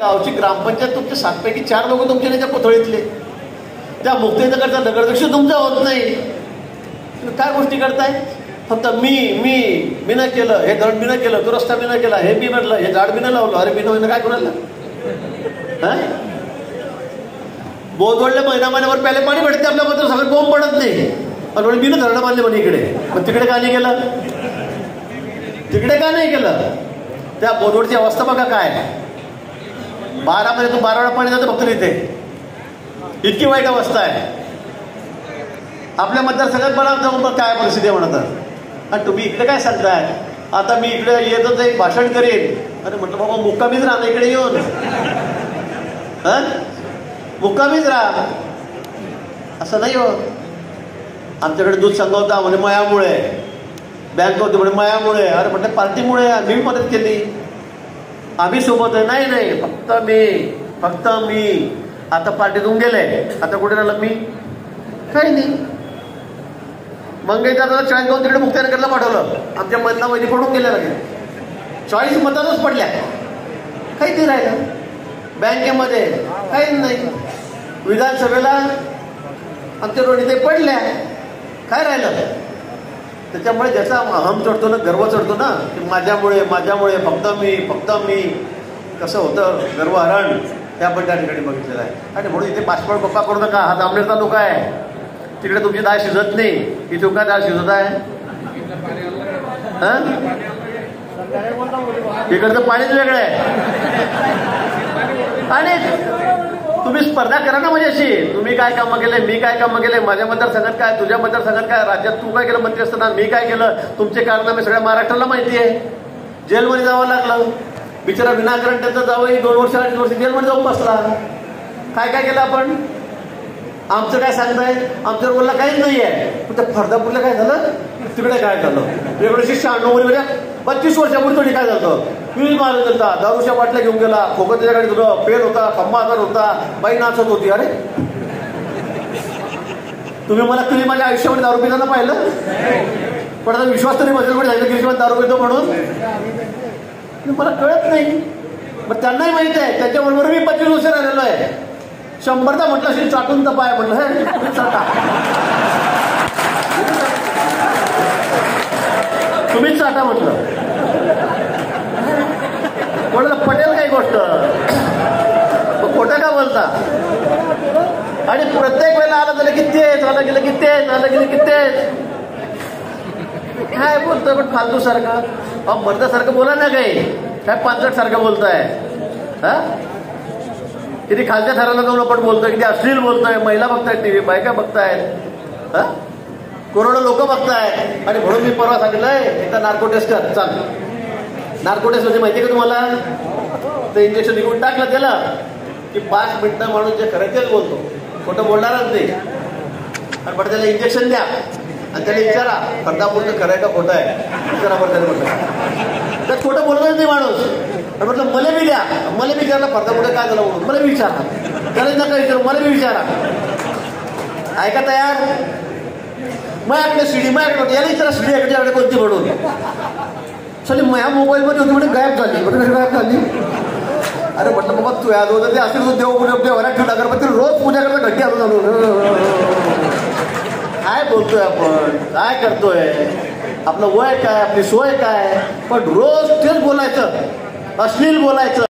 गावची ग्रामपंचायत तुमचे 7 पैकी 4 लोक तुमच्या त्याच्या कोथळीतले, त्या मुक्तेदारचा नगराध्यक्ष तुमचा होत नाही. तुम्ही काय गोष्टी करताय? फक्त मी नाही केलं, हे धरण मी नाही केलं, तो रस्ता मी नाही केला, हे मी म्हटलं, हे झाड मी नाही लावलं. अरे मी नव्हे काय करायला? बोधवडले महिन्याभर प्याले पाणी भेटते आपल्याबद्दल, सगळं बोंब पडत नाही. आणि मी ना धरणं बांधले म्हणे इकडे, पण तिकडे का नाही गेलं? तिकडे का नाही गेलं? त्या बोधवडची अवस्था बघा काय. 12 मध्ये तू 12 वेळा पाणी जातं फक्त इथे. इतकी वाईट अवस्था आहे. आपल्या मतदारसंघात बघा काय परिस्थिती आहे म्हणतात. आणि तुम्ही इकडे काय सांगताय? आता मी इकडे येतच एक भाषण करेन. अरे म्हटलं बाबा मुक्कामीच राहा ना इकडे येऊन, मुक्कामीच राहा. असं नाही हो. आमच्याकडे दूध संघ होता म्हणजे मयामुळे, बँक होती म्हणजे मयामुळे. अरे म्हटलं पार्टीमुळे मी मदत केली, आम्ही सोबत आहे. नाही फक्त मी आता पार्टीतून गेले, आता कुठे राहिलं मी? काही नाही. मंगेशदादा 40 गाव तिकडे मुक्ताईनगरला पाठवलं, आमच्या मधला वैदी पडून गेल्या लागेल. 40 मतातच पडल्या, काही नाही राहिलं. बँकेमध्ये काहीच नाही. विधानसभेला आमच्या रोड ते पडल्या, काय राहिलं? त्याच्यामुळे ज्याचा अहम चढतो ना, गर्व चढतो ना, की माझ्यामुळे फक्त मी कसं होतं गर्वहरण, हे आपण त्या ठिकाणी बघितलेलं आहे. आणि म्हणून इथे पासपोर्ट पप्पा करू नका. हा जांभळेरचा लोक आहे, तिकडे तुमची डाळ शिजत नाही, इथे काय डाळ शिजत आहे? इकडचं पाणीच वेगळं आहे. आणि तुम्ही स्पर्धा करा ना माझ्याशी. तुम्ही काय कामं केले, मी काय कामं केले, माझ्या मतदारसंघात काय, तुझ्या मतदारसंघात काय, राज्यात तू काय केलं मंत्री असताना, मी काय केलं. तुमचे कारनामे सगळ्या महाराष्ट्राला माहिती आहे. जेलमध्ये जावं लागलं. बिचारा विनाकारण त्यांचा जावंही 2 वर्ष 2.5 वर्ष जेलमध्ये जाऊन बसला. काय काय केलं आपण? आमचं काय सांगताय? आमच्या रोडला काहीच नाही आहे. पण त्या फरदापूरला काय झालं, तिकडे काय झालं? 1996 मध्ये 25 वर्षापूर्वी थोडी काय झालं? फ्यूज मारत होता, दारूच्या बाटल्या घेऊन गेला, खोकत त्याच्या गाडीत होतं, पेन होता, खंबा आजार होता, बाई नाचत होती. अरे तुम्ही माझ्या आयुष्यामध्ये दारू पिताना पाहिलं? पण आता विश्वास तरी बसेल पण जायचं गिरीशमध्ये दारू पितो म्हणून? मला कळत नाही. मग त्यांनाही माहित आहे, त्याच्याबरोबर मी 25 वर्ष राहिलेलो आहे. 100दा म्हटलं असेल चाटून तपाय म्हटलं, हे तुम्ही चाटा, तुम्हीच चाटा म्हटलं. कोणाला पटेल काही गोष्ट, खोटं का बोलता? आणि प्रत्येक वेळेला आलं झालं की तेच, आलं गेलं की तेच, आलं गेलं की तेच. काय बोलतोय पण फालतू सारखं? मर्दासारखं बोला ना, काही काय 65 सारखं बोलताय. किती खालच्या थराला जाऊन आपण बोलतोय, किती अश्लील बोलतोय. महिला बघतायत टीव्ही, बायका बघतायत, करोडो लोक बघतायत. आणि म्हणून मी परवा सांगितलंय एकदा नार्को टेस्ट कर. चाल, नार्को टेस्ट म्हणजे माहिती का तुम्हाला? ते इंजेक्शन निघून टाकलं त्याला की 5 मिनिटं माणूस जे खरं तेच बोलतो, खोटं बोलणारच नाही. आणि पण त्याला इंजेक्शन द्या आणि त्याला विचारा फरदापूरचं खरं आहे का खोटं आहे, विचारा बरं. त्याला म्हटलं तर खोटं बोलणारच नाही माणूस. म्हटलं मला बी द्या, मला बी विचारला फरदापूरचं काय झालं म्हणून, मला बी विचारा. त्याला नका विचारू, मला बी विचारा. ऐका तयार? माझ्याकडे सीडी, माझ्याकडे याला विचारा सीडी याकडे कोणती म्हणून. चल माझ्या मोबाईलमध्ये होती म्हणजे गायब झाली. म्हणजे गायब झाली? अरे म्हटलं बाबा तू याद होतं ते असेल देवरा ठेवला अगरबत्ती रोज पूजा करता घट्टी आलो झालो. काय बोलतोय आपण, काय करतोय? आपलं वय काय, आपली सोय काय? पण रोज तेच बोलायचं, अश्लील बोलायचं.